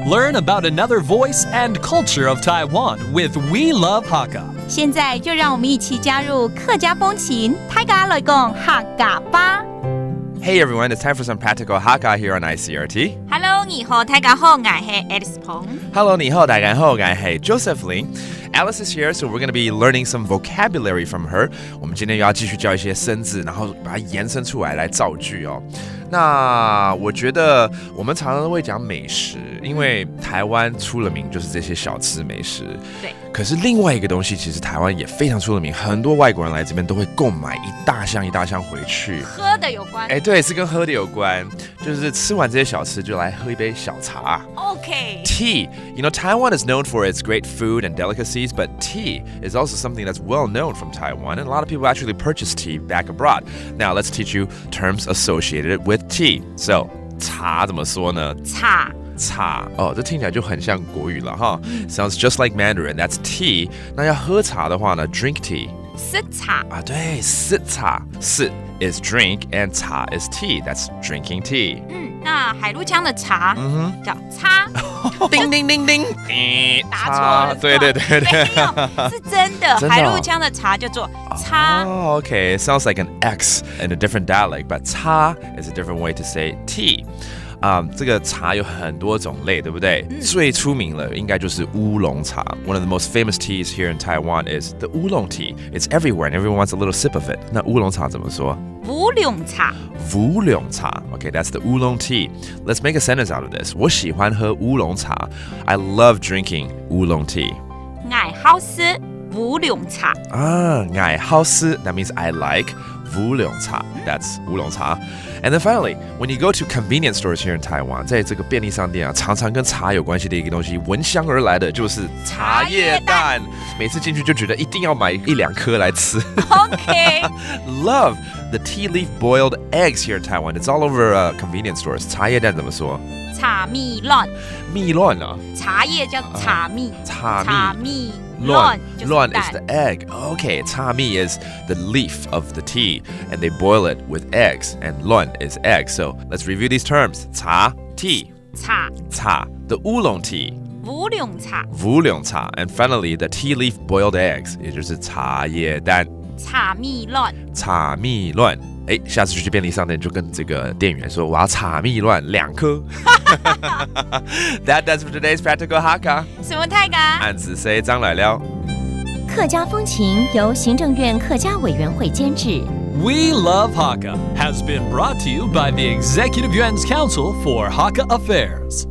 Learn about another voice and culture of Taiwan with We Love Hakka. 现在就让我们一起加入客家风情，大家来讲客家吧。Hey everyone, it's time for some practical Hakka here on ICRT. Hello， 你好，大家好，我是 Alice Peng。Hello, 你好，大家好，我是 Joseph Lin。Alice is here, so we're going to be learning some vocabulary from her. 我们今天又要继续教一些生字，然后把它延伸出来造句哦。那我觉得我们常常都会讲美食，因为台湾出了名就是这些小吃美食。对。可是另外一个东西，其实台湾也非常出了名，很多外国人来这边都会购买一大箱回去。喝的有关。对，是跟喝的有关，就是吃完这些小吃就来喝一杯小茶。Okay. Tea. You know, Taiwan is known for its great food and delicacies, but tea is also something that's well known from Taiwan, and a lot of people actually purchase tea back abroad. Now, let's teach you terms associated with tea. So, 茶怎么说呢？茶哦，这听起来就很像国语了哈。Sounds just like Mandarin. That's tea. 那要喝茶的话呢 ，drink tea. 吃茶啊，对，吃茶。吃 is drink and 茶 is tea. That's drinking tea. 那海陆腔的茶叫擦。叮叮叮叮，答错了。对，没有，是真的。海陆腔的茶叫做擦。Okay. It sounds like an X in a different dialect, but 擦 is a different way to say tea. 这个茶有很多种类，对不对？最出名的应该就是乌龙茶。One of the most famous teas here in Taiwan is the oolong tea. It's everywhere and everyone wants a little sip of it. 那乌龙茶怎么说？乌龙茶。乌龙茶 Okay, that's the oolong tea. Let's make a sentence out of this. 我喜欢喝乌龙茶。I love drinking oolong tea. 我好吃乌龙茶。我好吃 That means I like乌龙茶 That's 乌龙茶 And then finally, when you go to convenience stores here in Taiwan, 在这个便利商店啊，常常跟茶有关系的一个东西，闻香而来的就是茶叶蛋。每次进去就觉得一定要买一两颗来吃。Okay. Love the tea leaf boiled eggs here in Taiwan. It's all over convenience stores. 茶叶蛋怎么说？茶蜜乱。蜜乱啊？茶叶叫茶蜜。茶蜜。Luan is the egg. Okay, 茶蜜 is the leaf of the tea, and they boil it with eggs, and luan is egg. So let's review these terms. 茶 tea. 茶 the oolong tea. 乌龙茶 and finally the tea leaf boiled eggs. 也就是茶叶蛋。茶蜜乱。下次去便利商店就跟这个店员说我要茶蜜乱2颗。That does for today's practical Hakka. 什么太嘎？案子谁张来了？客家风情由行政院客家委员会监制。We Love Hakka has been brought to you by the Executive Yuan's Council for Hakka Affairs.